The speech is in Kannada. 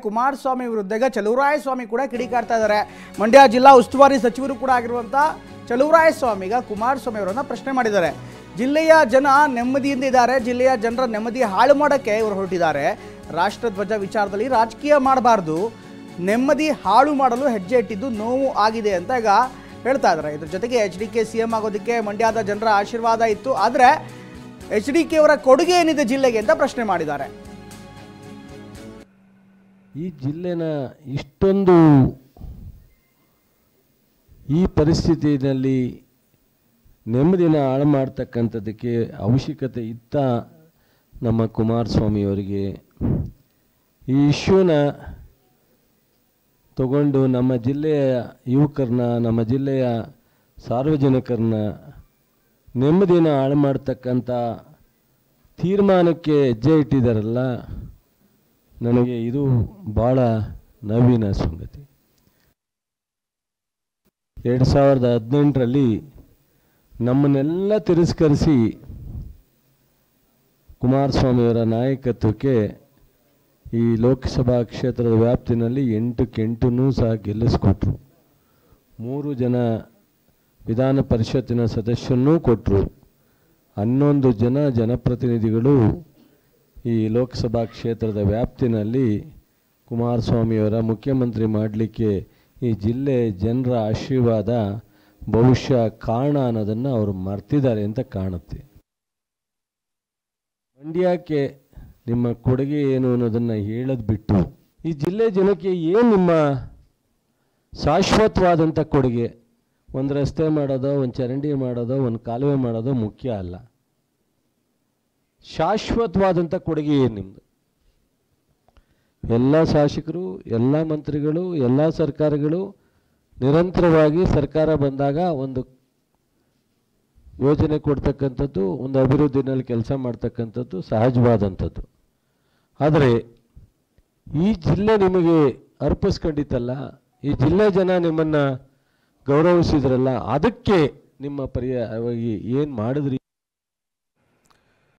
ಕುಮಾರಸ್ವಾಮಿ ವಿರುದ್ಧ ಚಲುವರಾಯಸ್ವಾಮಿ ಕೂಡ ಕಿಡಿಕಾರ್ತಾ ಇದ್ದಾರೆ. ಮಂಡ್ಯ ಜಿಲ್ಲಾ ಉಸ್ತುವಾರಿ ಸಚಿವರು ಕೂಡ ಆಗಿರುವಂಥ ಚಲುವರಾಯಸ್ವಾಮಿ ಈಗ ಕುಮಾರಸ್ವಾಮಿ ಅವರನ್ನು ಪ್ರಶ್ನೆ ಮಾಡಿದ್ದಾರೆ. ಜಿಲ್ಲೆಯ ಜನ ನೆಮ್ಮದಿಯಿಂದ ಇದ್ದಾರೆ, ಜಿಲ್ಲೆಯ ಜನರ ನೆಮ್ಮದಿ ಹಾಳು ಮಾಡೋಕ್ಕೆ ಇವರು ಹೊರಟಿದ್ದಾರೆ. ರಾಷ್ಟ್ರಧ್ವಜ ವಿಚಾರದಲ್ಲಿ ರಾಜಕೀಯ ಮಾಡಬಾರ್ದು, ನೆಮ್ಮದಿ ಹಾಳು ಮಾಡಲು ಹೆಜ್ಜೆ ಇಟ್ಟಿದ್ದು ನೋವು ಆಗಿದೆ ಅಂತ ಈಗ ಹೇಳ್ತಾ ಇದ್ದಾರೆ. ಇದ್ರ ಜೊತೆಗೆ HDK CM ಆಗೋದಕ್ಕೆ ಮಂಡ್ಯದ ಜನರ ಆಶೀರ್ವಾದ ಇತ್ತು, ಆದರೆ HDK ಅವರ ಕೊಡುಗೆ ಏನಿದೆ ಜಿಲ್ಲೆಗೆ ಅಂತ ಪ್ರಶ್ನೆ ಮಾಡಿದ್ದಾರೆ. ಈ ಜಿಲ್ಲೆನ ಇಷ್ಟೊಂದು ಈ ಪರಿಸ್ಥಿತಿಯಲ್ಲಿ ನೆಮ್ಮದಿನ ಹಾಳು ಮಾಡ್ತಕ್ಕಂಥದ್ದಕ್ಕೆ ಅವಶ್ಯಕತೆ ಇತ್ತ ನಮ್ಮ ಕುಮಾರಸ್ವಾಮಿಯವರಿಗೆ? ಈ ಇಶ್ಯೂನ ತಗೊಂಡು ನಮ್ಮ ಜಿಲ್ಲೆಯ ಯುವಕರನ್ನ, ನಮ್ಮ ಜಿಲ್ಲೆಯ ಸಾರ್ವಜನಿಕರನ್ನ ನೆಮ್ಮದಿನ ಹಾಳು ಮಾಡ್ತಕ್ಕಂಥ ತೀರ್ಮಾನಕ್ಕೆ ಹೆಜ್ಜೆ ಇಟ್ಟಿದ್ದಾರಲ್ಲ, ನನಗೆ ಇದು ಭಾಳ ನೋವಿನ ಸಂಗತಿ. 2018ರಲ್ಲಿ ನಮ್ಮನ್ನೆಲ್ಲ ತಿರಸ್ಕರಿಸಿ ಕುಮಾರಸ್ವಾಮಿಯವರ ನಾಯಕತ್ವಕ್ಕೆ ಈ ಲೋಕಸಭಾ ಕ್ಷೇತ್ರದ ವ್ಯಾಪ್ತಿನಲ್ಲಿ 8 ಸಹ ಗೆಲ್ಲಿಸ್ಕೊಟ್ರು. 3 ಜನ ವಿಧಾನ ಪರಿಷತ್ತಿನ ಸದಸ್ಯರನ್ನೂ ಕೊಟ್ಟರು. 11 ಜನ ಜನಪ್ರತಿನಿಧಿಗಳು ಈ ಲೋಕಸಭಾ ಕ್ಷೇತ್ರದ ವ್ಯಾಪ್ತಿನಲ್ಲಿ ಕುಮಾರಸ್ವಾಮಿಯವರ ಮುಖ್ಯಮಂತ್ರಿ ಮಾಡಲಿಕ್ಕೆ ಈ ಜಿಲ್ಲೆ ಜನರ ಆಶೀರ್ವಾದ ಬಹುಶಃ ಕಾರಣ ಅನ್ನೋದನ್ನು ಅವರು ಮರ್ತಿದ್ದಾರೆ ಅಂತ ಕಾಣುತ್ತೆ. ಮಂಡ್ಯಕ್ಕೆ ನಿಮ್ಮ ಕೊಡುಗೆ ಏನು ಅನ್ನೋದನ್ನು ಹೇಳೋದು ಬಿಟ್ಟು ಈ ಜಿಲ್ಲೆ ಜನಕ್ಕೆ ಏನು ನಿಮ್ಮ ಶಾಶ್ವತವಾದಂಥ ಕೊಡುಗೆ? ಒಂದು ರಸ್ತೆ ಮಾಡೋದೋ, ಒಂದು ಚರಂಡಿ ಮಾಡೋದೋ, ಒಂದು ಕಾಲುವೆ ಮಾಡೋದೋ ಮುಖ್ಯ ಅಲ್ಲ. ಶಾಶ್ವತವಾದಂಥ ಕೊಡುಗೆ ಏನು ನಿಮ್ಮದು? ಎಲ್ಲ ಶಾಸಕರು, ಎಲ್ಲ ಮಂತ್ರಿಗಳು, ಎಲ್ಲ ಸರ್ಕಾರಗಳು ನಿರಂತರವಾಗಿ ಸರ್ಕಾರ ಬಂದಾಗ ಒಂದು ಯೋಜನೆ ಕೊಡ್ತಕ್ಕಂಥದ್ದು, ಒಂದು ಅಭಿವೃದ್ಧಿನಲ್ಲಿ ಕೆಲಸ ಮಾಡ್ತಕ್ಕಂಥದ್ದು ಸಹಜವಾದಂಥದ್ದು. ಆದರೆ ಈ ಜಿಲ್ಲೆ ನಿಮಗೆ ಅರ್ಪಿಸ್ಕೊಂಡಿತ್ತಲ್ಲ, ಈ ಜಿಲ್ಲೆ ಜನ ನಿಮ್ಮನ್ನು ಗೌರವಿಸಿದ್ರಲ್ಲ, ಅದಕ್ಕೆ ನಿಮ್ಮ ಪರ್ಯಾಯವಾಗಿ ಏನು ಮಾಡಿದ್ರಿ?